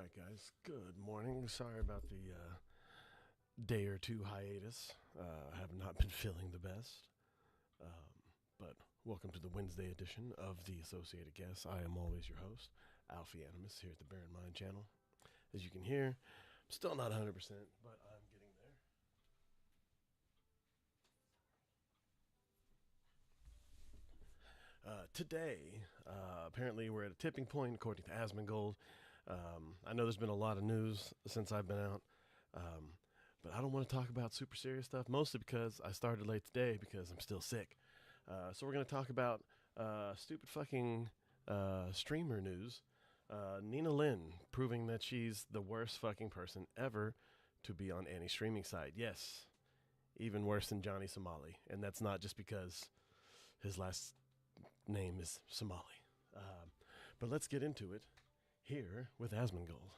right, guys. Good morning. Sorry about the day or two hiatus. I have not been feeling the best. But welcome to the Wednesday edition of The Associated Guests. I am always your host, Alfie Animus, here at the Bear in Mind channel. As you can hear, I'm still not 100%, but I'm getting there. Today, apparently we're at a tipping point, according to Asmongold. I know there's been a lot of news since I've been out, but I don't want to talk about super serious stuff, mostly because I started late today because I'm still sick. So we're going to talk about stupid fucking streamer news. Nina Lynn proving that she's the worst fucking person ever to be on any streaming site. Yes, even worse than Johnny Somali. And that's not just because his last name is Somali. But let's get into it here with Asmongold.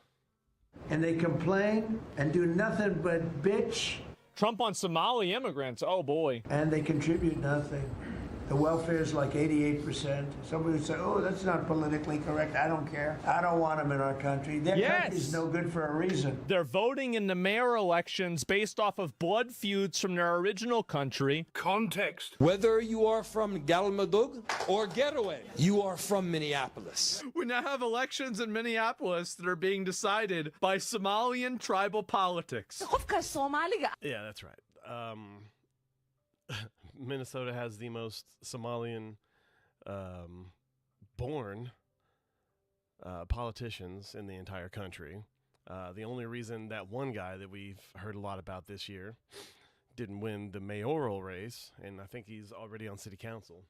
And they complain and do nothing but bitch. Trump on Somali immigrants. Oh, boy. And they contribute nothing. The welfare is like 88%. Somebody would say, oh, that's not politically correct. I don't care. I don't want them in our country. Their country's no good for a reason. They're voting in the mayor elections based off of blood feuds from their original country. Context. Whether you are from Galmudug or Getaway, you are from Minneapolis. We now have elections in Minneapolis that are being decided by Somalian tribal politics. Yeah, that's right. Minnesota has the most Somalian born politicians in the entire country. The only reason that one guy that we've heard a lot about this year didn't win the mayoral race, and I think he's already on city council,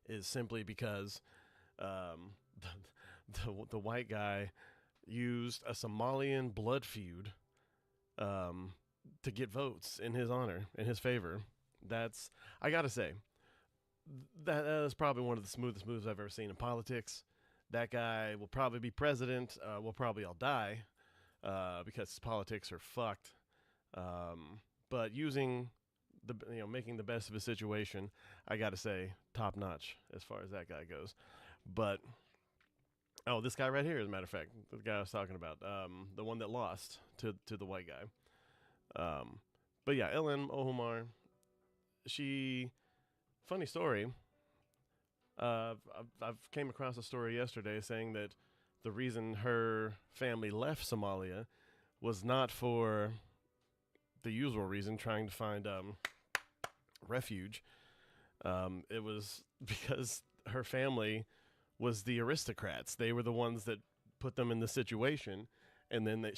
is simply because the white guy used a Somalian blood feud to get votes in his honor, in his favor. That's, I gotta say, that is probably one of the smoothest moves I've ever seen in politics. That guy will probably be president. We'll probably all die because his politics are fucked. But using making the best of a situation, I gotta say, top notch as far as that guy goes. But this guy right here, as a matter of fact, the guy I was talking about, the one that lost to the white guy. But yeah, Ellen Ohumar. Funny story. I've came across a story yesterday saying that the reason her family left Somalia was not for the usual reason, trying to find refuge. It was because her family was the aristocrats. They were the ones that put them in the situation, and then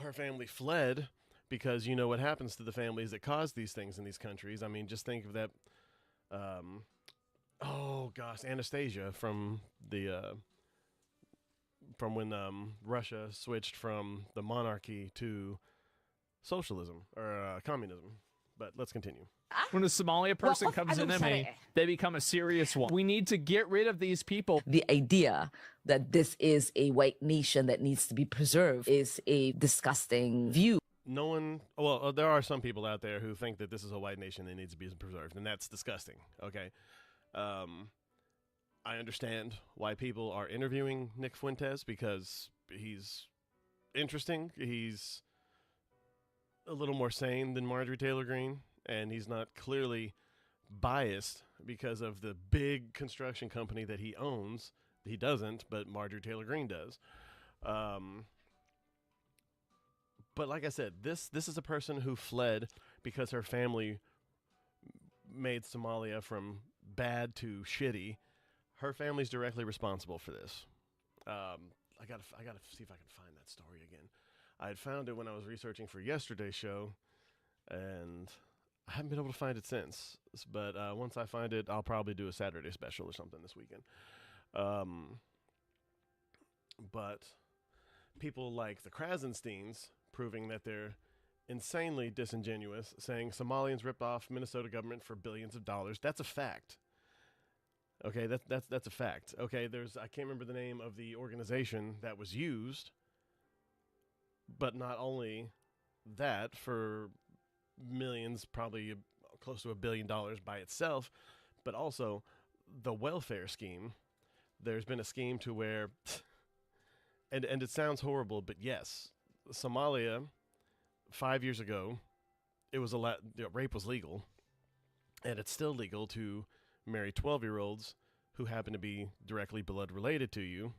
her family fled. Because you know what happens to the families that cause these things in these countries. I mean, just think of that. Anastasia from when Russia switched from the monarchy to socialism or communism. But let's continue. When a Somalia person comes in, they become a serious one. We need to get rid of these people. The idea that this is a white nation that needs to be preserved is a disgusting view. There are some people out there who think that this is a white nation that needs to be preserved, and that's disgusting, okay? I understand why people are interviewing Nick Fuentes because he's interesting. He's a little more sane than Marjorie Taylor Greene, and he's not clearly biased because of the big construction company that he owns. He doesn't, but Marjorie Taylor Greene does. But like I said, this is a person who fled because her family made Somalia from bad to shitty. Her family's directly responsible for this. I gotta see if I can find that story again. I had found it when I was researching for yesterday's show, and I haven't been able to find it since. But once I find it, I'll probably do a Saturday special or something this weekend. But people like the Krasensteins proving that they're insanely disingenuous, saying Somalians ripped off Minnesota government for billions of dollars. That's a fact. Okay, that's a fact. Okay, I can't remember the name of the organization that was used, but not only that, for millions, probably close to $1 billion by itself, but also the welfare scheme. There's been a scheme to where And it sounds horrible, but yes, Somalia, 5 years ago, it was rape was legal, and it's still legal to marry 12-year-olds who happen to be directly blood related to you.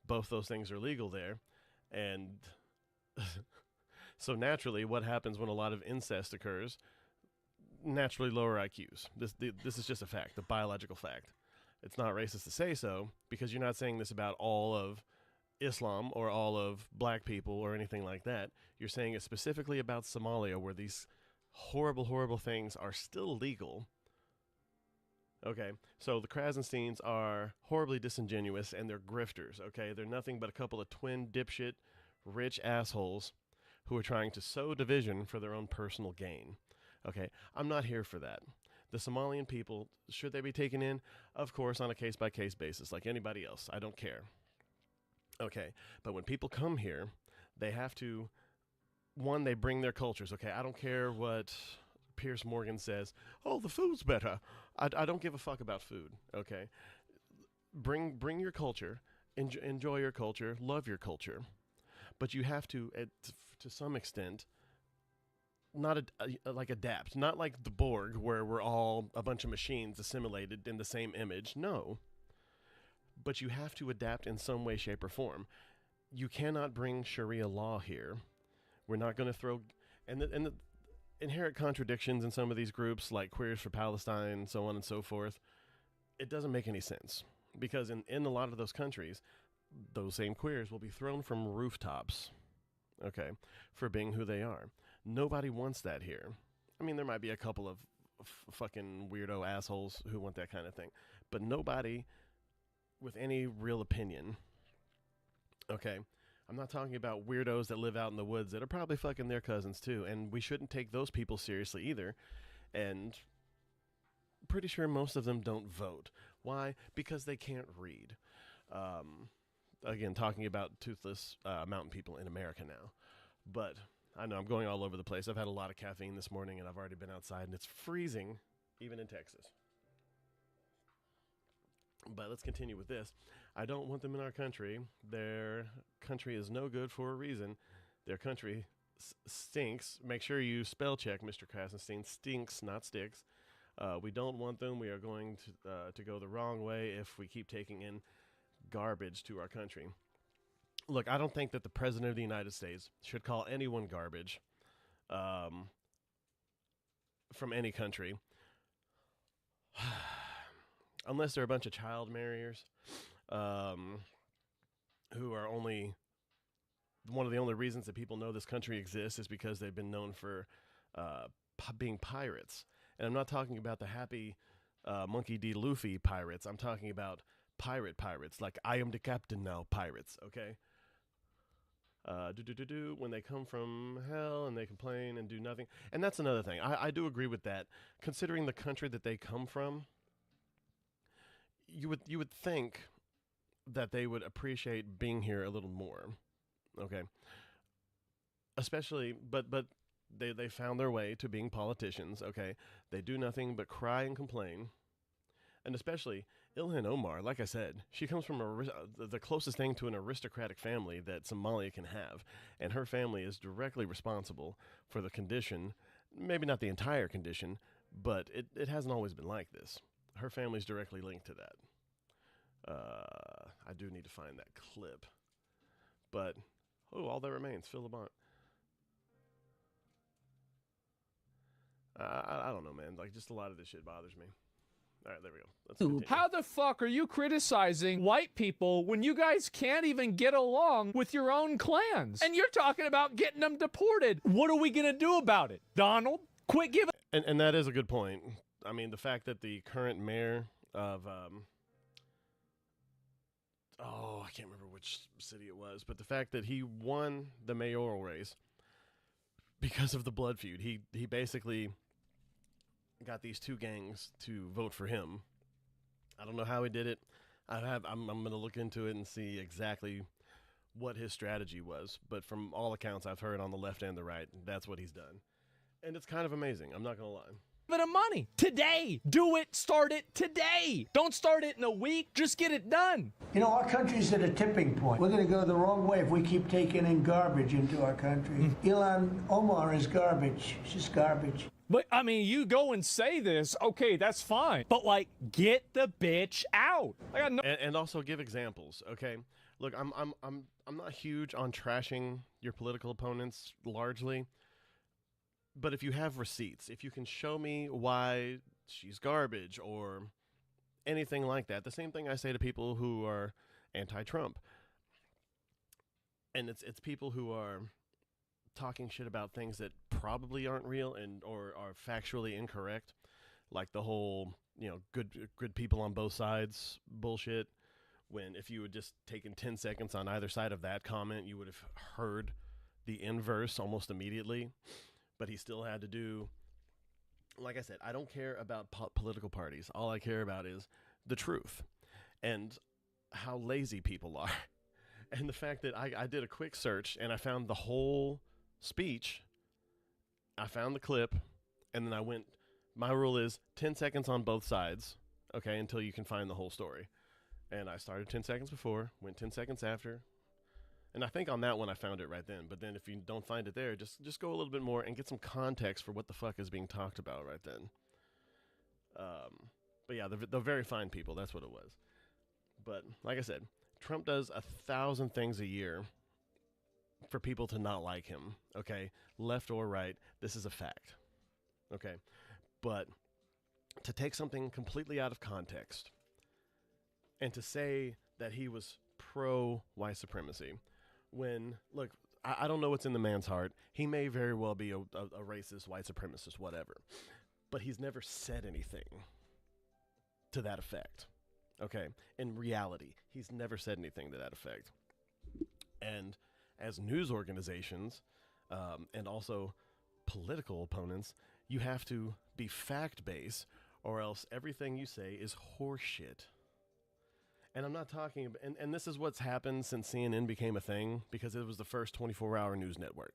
Both those things are legal there, and so naturally, what happens when a lot of incest occurs? Naturally, lower IQs. This is just a fact, a biological fact. It's not racist to say so, because you're not saying this about all of Islam or all of black people or anything like that. You're saying it specifically about Somalia, where these horrible, horrible things are still legal. Okay, so the Krasensteins are horribly disingenuous, and they're grifters, okay? They're nothing but a couple of twin dipshit rich assholes who are trying to sow division for their own personal gain. Okay, I'm not here for that. The Somalian people, should they be taken in? Of course, on a case-by-case basis, like anybody else. I don't care. Okay, but when people come here, they have to, one, they bring their cultures. Okay, I don't care what Pierce Morgan says. Oh, the food's better. I don't give a fuck about food. Okay, bring your culture, enjoy your culture, love your culture, but you have to some extent, not like adapt, not like the Borg, where we're all a bunch of machines assimilated in the same image. No, but you have to adapt in some way, shape, or form. You cannot bring Sharia law here. We're not going to throw and the inherent contradictions in some of these groups, like Queers for Palestine, so on and so forth. It doesn't make any sense, because in a lot of those countries, those same queers will be thrown from rooftops, okay, for being who they are. Nobody wants that here. I mean, there might be a couple of fucking weirdo assholes who want that kind of thing, but nobody with any real opinion, okay? I'm not talking about weirdos that live out in the woods that are probably fucking their cousins too, and we shouldn't take those people seriously either. And pretty sure most of them don't vote. Why? Because they can't read. Again, talking about toothless mountain people in America now. But I know I'm going all over the place. I've had a lot of caffeine this morning, and I've already been outside, and it's freezing, even in Texas. But let's continue with this. I don't want them in our country. Their country is no good for a reason. Their country stinks. Make sure you spell check, Mr. Krasenstein. Stinks, not sticks. We don't want them. We are going to go the wrong way if we keep taking in garbage to our country. Look, I don't think that the President of the United States should call anyone garbage from any country. Unless they're a bunch of child marriers who are only, one of the only reasons that people know this country exists is because they've been known for being pirates. And I'm not talking about the happy Monkey D. Luffy pirates. I'm talking about pirates, like I am the captain now pirates, okay? When they come from hell and they complain and do nothing. And that's another thing. I do agree with that. Considering the country that they come from, you would think that they would appreciate being here a little more, okay? Especially, but they found their way to being politicians, okay? They do nothing but cry and complain, and especially Ilhan Omar. Like I said, she comes from the closest thing to an aristocratic family that Somalia can have, and her family is directly responsible for the condition. Maybe not the entire condition, but it hasn't always been like this. Her family's directly linked to that. I do need to find that clip. But, all that remains, Phil Labonte. I don't know, man. Like, just a lot of this shit bothers me. All right, there we go. Let's continue. How the fuck are you criticizing white people when you guys can't even get along with your own clans? And you're talking about getting them deported. What are we going to do about it? Donald, quit giving... And that is a good point. I mean, the fact that the current mayor of... I can't remember which city it was, but the fact that he won the mayoral race because of the blood feud. He basically got these two gangs to vote for him. I don't know how he did it. I'm going to look into it and see exactly what his strategy was. But from all accounts I've heard on the left and the right, that's what he's done. And it's kind of amazing. I'm not going to lie. bit of money today. Do it. Start it today. Don't start it in a week. Just get it done. You know, our country's at a tipping point. We're going to go the wrong way if we keep taking in garbage into our country. Ilhan Omar is garbage. She's garbage. But I mean, you go and say this, okay, that's fine. But like, get the bitch out. I got no. And also give examples. Okay, look, I'm not huge on trashing your political opponents largely, but if you have receipts, if you can show me why she's garbage or anything like that, the same thing I say to people who are anti-Trump, and it's people who are talking shit about things that probably aren't real and or are factually incorrect, like the whole, you know, good people on both sides bullshit, when if you had just taken 10 seconds on either side of that comment, you would have heard the inverse almost immediately. But he still had to do, like I said, I don't care about political parties. All I care about is the truth and how lazy people are. And the fact that I did a quick search and I found the whole speech, I found the clip, and then I went, my rule is 10 seconds on both sides, okay, until you can find the whole story. And I started 10 seconds before, went 10 seconds after, and I think on that one I found it right then. But then if you don't find it there, just go a little bit more and get some context for what the fuck is being talked about right then. But yeah, they're very fine people, that's what it was. But like I said, Trump does 1,000 things a year for people to not like him, okay? Left or right, this is a fact, okay? But to take something completely out of context and to say that he was pro-white supremacy when, look, I don't know what's in the man's heart. He may very well be a racist, white supremacist, whatever, but he's never said anything to that effect, okay? In reality, he's never said anything to that effect. And as news organizations and also political opponents, you have to be fact-based, or else everything you say is horseshit. And I'm not talking about, and this is what's happened since CNN became a thing, because it was the first 24-hour news network.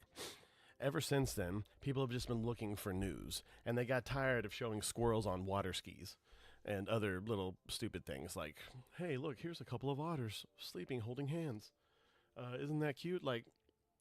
Ever since then, people have just been looking for news, and they got tired of showing squirrels on water skis and other little stupid things like, hey, look, here's a couple of otters sleeping, holding hands. Isn't that cute? Like,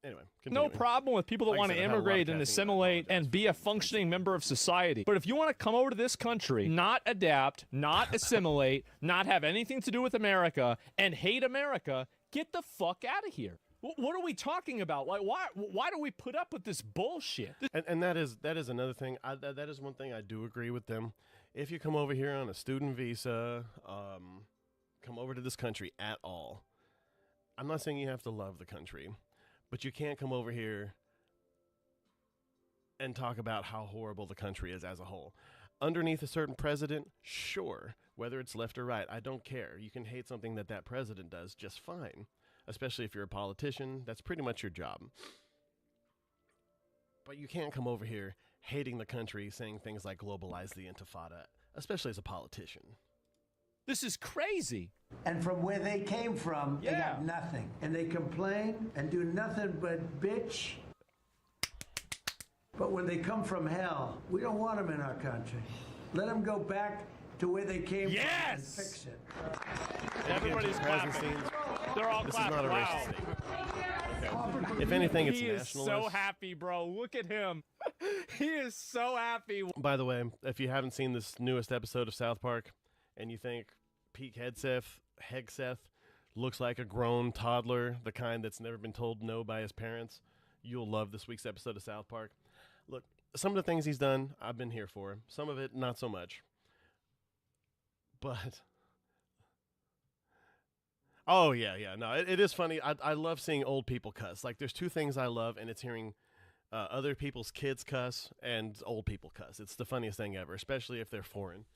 anyway. No problem with people that Like I want to said, I had a lot of immigrate and caffeine, I assimilate apologize and be a functioning member of society. But if you want to come over to this country, not adapt, not assimilate, not have anything to do with America, and hate America, get the fuck out of here. What are we talking about? Like, why do we put up with this bullshit? And that is another thing. That is one thing I do agree with them. If you come over here on a student visa, come over to this country at all, I'm not saying you have to love the country, but you can't come over here and talk about how horrible the country is as a whole. Underneath a certain president, sure, whether it's left or right, I don't care. You can hate something that president does just fine, especially if you're a politician. That's pretty much your job. But you can't come over here hating the country, saying things like globalize the intifada, especially as a politician. This is crazy. And from where they came from, they got nothing. And they complain and do nothing but bitch. But when they come from hell, we don't want them in our country. Let them go back to where they came from and fix it. Everybody's clapping. They're all This clapping. is not a racist thing. Okay. If anything, it's he is nationalist. so happy, bro. Look at him. He is so happy. By the way, if you haven't seen this newest episode of South Park and you think Pete Hegseth looks like a grown toddler, the kind that's never been told no by his parents, you'll love this week's episode of South Park. Look, some of the things he's done, I've been here for. Some of it, not so much. But, oh, yeah. No, it is funny. I love seeing old people cuss. Like, there's two things I love, and it's hearing other people's kids cuss and old people cuss. It's the funniest thing ever, especially if they're foreign.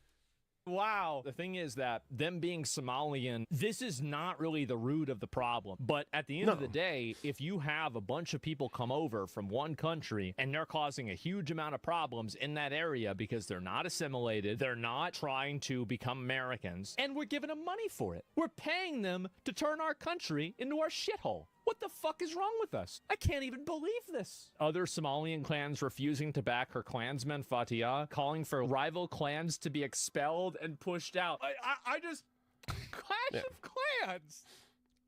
Wow. The thing is that them being Somalian, this is not really the root of the problem. But at the end of the day, if you have a bunch of people come over from one country and they're causing a huge amount of problems in that area because they're not assimilated, they're not trying to become Americans, and we're giving them money for it. We're paying them to turn our country into our shithole. What the fuck is wrong with us? I can't even believe this. Other Somalian clans refusing to back her clansman Fatia, calling for rival clans to be expelled and pushed out. I just... Clash of Clans!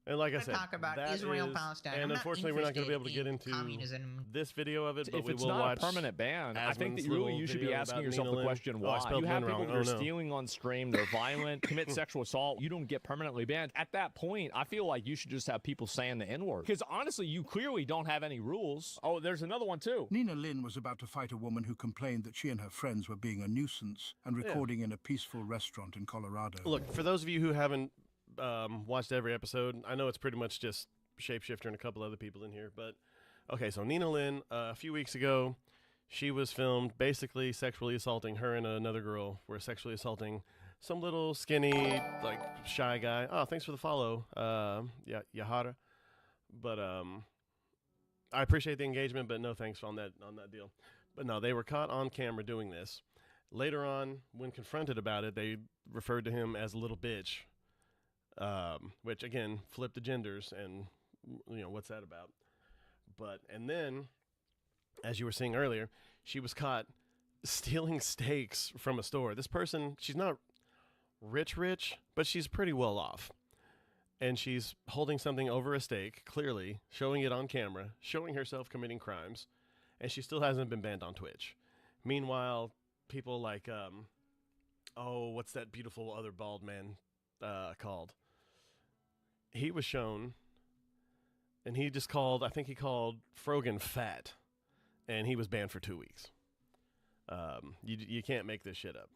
And like I said, talk about that Israel, is, Palestine. and I'm not unfortunately, we're not going to be able to get interested into in communism. this video of it, but If we it's will not watch a permanent ban, I think that Asmon's really little you should be video asking about yourself Nina the Lynn. question Oh, I why. spelled You have Lynn people wrong. that are Oh, no. stealing on stream, they're violent, commit sexual assault. You don't get permanently banned. At that point, I feel like you should just have people saying the N-word. Because honestly, you clearly don't have any rules. Oh, there's another one too. Nina Lynn was about to fight a woman who complained that she and her friends were being a nuisance and recording in a peaceful restaurant in Colorado. Look, for those of you who haven't watched every episode, I know it's pretty much just Shapeshifter and a couple other people in here, but okay, so Nina Lynn, a few weeks ago, she was filmed basically sexually assaulting her and another girl were sexually assaulting some little skinny, like, shy guy. Oh, thanks for the follow, Yahara. But I appreciate the engagement, but no thanks on that deal. But no, they were caught on camera doing this. Later on, when confronted about it, they referred to him as a little bitch, which again flipped the genders, and you know what's that about. But and then, as you were seeing earlier, she was caught stealing steaks from a store. This person, she's not rich, but she's pretty well off. And she's holding something over a steak, clearly showing it on camera, showing herself committing crimes, and she still hasn't been banned on Twitch. Meanwhile, people like, what's that beautiful other bald man called? He was shown, and he just called, I think he called Frogan fat, and he was banned for 2 weeks. You can't make this shit up.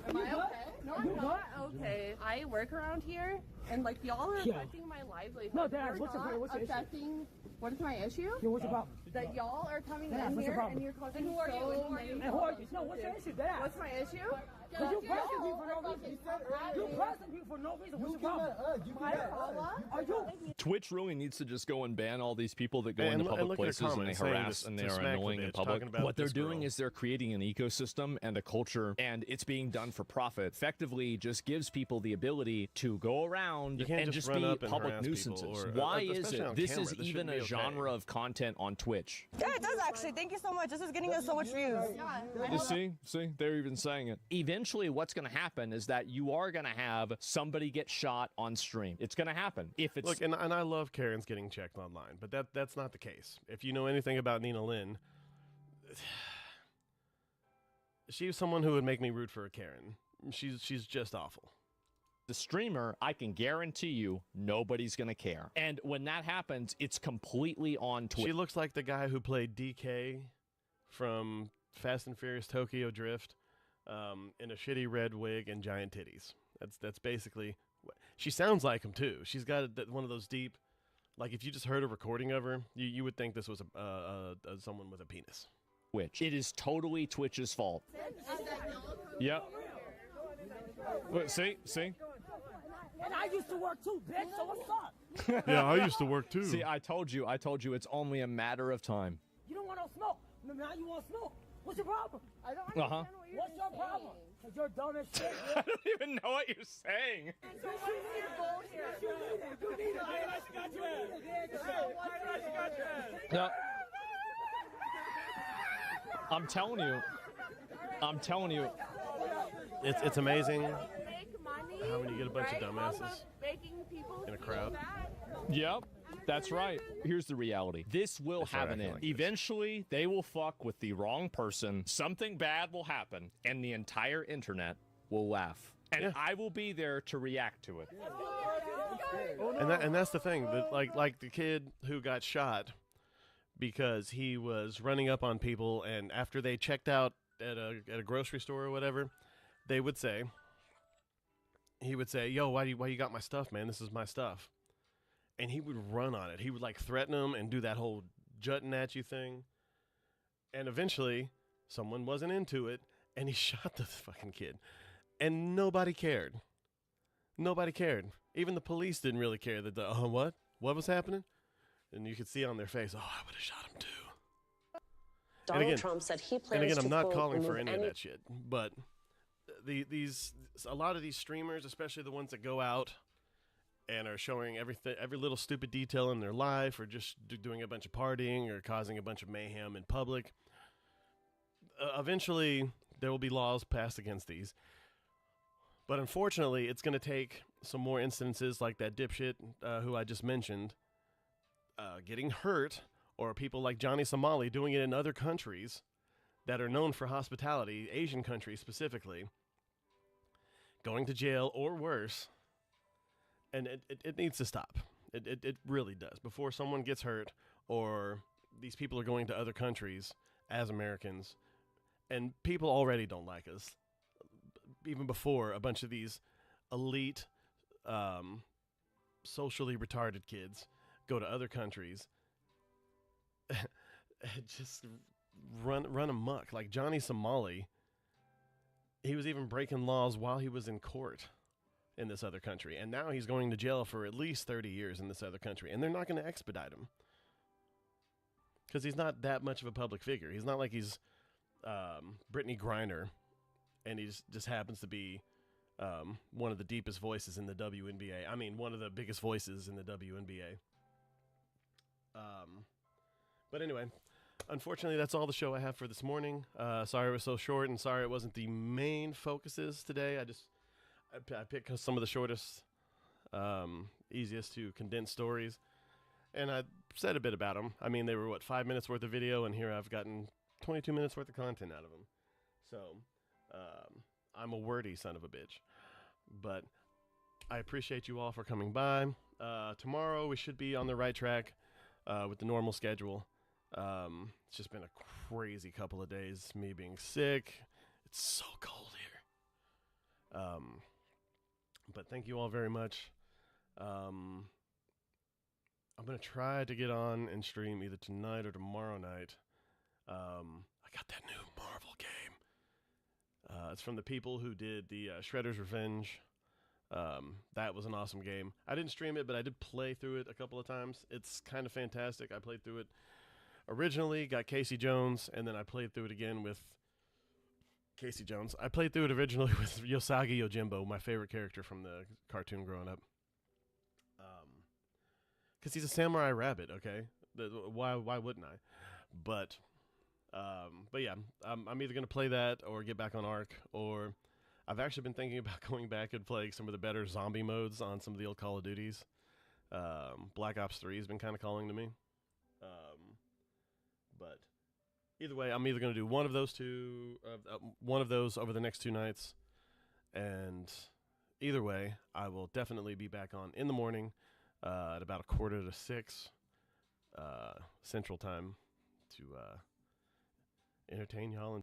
Am I okay? No, I'm not okay. I work around here, and like y'all are affecting my livelihood. No, Dad, what's affecting? What is my issue? Yo, what's the problem? That y'all are coming in here and you're causing who are you? And who are you? No, what's your issue, Dad? What's my issue? Because you pressing me for no reason. You pressing me for no reason. What's your problem? Are you? Twitch really needs to just go and ban all these people that go And into look public at the places and they comments saying harass this and to they are smack the annoying in bitch, public. talking about What they're this doing girl. is they're creating an ecosystem and a culture, and it's being done for profit. Effectively, just gives people the ability to go around You can't and just just run be up and public harass people nuisances. or- Why is especially it on this camera. is This even shouldn't a be okay. genre of content on Twitch? Yeah, it does actually. Thank you so much. This is getting us so much views. You see, they're even saying it. Eventually, what's going to happen is that you are going to have somebody get shot on stream. It's going to happen. If it's Look, and I love Karens getting checked online, but that's not the case. If you know anything about Nina Lynn, she's someone who would make me root for a Karen. She's just awful. the streamer, I can guarantee you nobody's going to care. And when that happens, it's completely on Twitch. She looks like the guy who played DK from Fast and Furious Tokyo Drift in a shitty red wig and giant titties. That's basically what she sounds like him too. She's got one of those deep, like if you just heard a recording of her, you would think this was someone with a penis. Twitch. It is totally Twitch's fault. Yep. Wait, see? And I used to work too, bitch, so what's up? Yeah, I used to work too. See, I told you, it's only a matter of time. You don't want no smoke. Now you want smoke. What's your problem? I don't understand what you're What's your saying. problem? Because you're dumb as shit. I don't even know what you're saying. So what is your goal here? No. I'm telling you. It's amazing. Make money. How when you get a bunch of right, dumbasses off of making people in a feel crowd. bad. Yep. That's right. Here's the reality. This will That's right, have I an feel end. like this. Eventually, they will fuck with the wrong person. Something bad will happen, and the entire internet will laugh. And Yeah. I will be there to react to it. And that's the thing that like the kid who got shot because he was running up on people, and after they checked out at a grocery store or whatever, he would say, "Yo, why you got my stuff, man? This is my stuff." And he would run on it. He would like threaten him and do that whole jutting at you thing. And eventually, someone wasn't into it, and he shot the fucking kid. And nobody cared. Nobody cared. Even the police didn't really care that what was happening? And you could see on their face, I would have shot him too. Donald Trump said he plans and again, I'm to, not quote, calling for remove any of that shit, but a lot of these streamers, especially the ones that go out and are showing every little stupid detail in their life, or just doing a bunch of partying or causing a bunch of mayhem in public. Eventually, there will be laws passed against these. But unfortunately, it's going to take some more instances like that dipshit who I just mentioned getting hurt, or people like Johnny Somali doing it in other countries that are known for hospitality, Asian countries specifically, going to jail or worse. And it needs to stop. It really does. Before someone gets hurt, or these people are going to other countries as Americans, and people already don't like us. Even before a bunch of these elite, socially retarded kids go to other countries, just run amok. Like Johnny Somali, he was even breaking laws while he was in court in this other country, and now he's going to jail for at least 30 years in this other country, and they're not going to expedite him because he's not that much of a public figure. He's not like he's Brittany Griner, and he just happens to be one of the deepest voices in the WNBA. I mean, one of the biggest voices in the WNBA. But anyway, unfortunately, that's all the show I have for this morning. Sorry it was so short, and sorry it wasn't the main focuses today. I picked some of the shortest, easiest to condense stories, and I said a bit about them. I mean, they were, 5 minutes worth of video, and here I've gotten 22 minutes worth of content out of them. So, I'm a wordy son of a bitch. But I appreciate you all for coming by. Tomorrow we should be on the right track with the normal schedule. It's just been a crazy couple of days, me being sick. It's so cold here. But thank you all very much. I'm going to try to get on and stream either tonight or tomorrow night. I got that new Marvel game. It's from the people who did the Shredder's Revenge. That was an awesome game. I didn't stream it, but I did play through it a couple of times. It's kind of fantastic. I played through it originally, got Casey Jones, and then I played through it again with Casey Jones. I played through it originally with Yosagi Yojimbo, my favorite character from the cartoon growing up. Because he's a samurai rabbit, okay? Why wouldn't I? But yeah, I'm either going to play that or get back on Ark, or I've actually been thinking about going back and playing some of the better zombie modes on some of the old Call of Duties. Black Ops 3 has been kind of calling to me. But either way, I'm either going to do one of those over the next 2 nights, and either way, I will definitely be back on in the morning at about 5:45 Central Time to entertain y'all.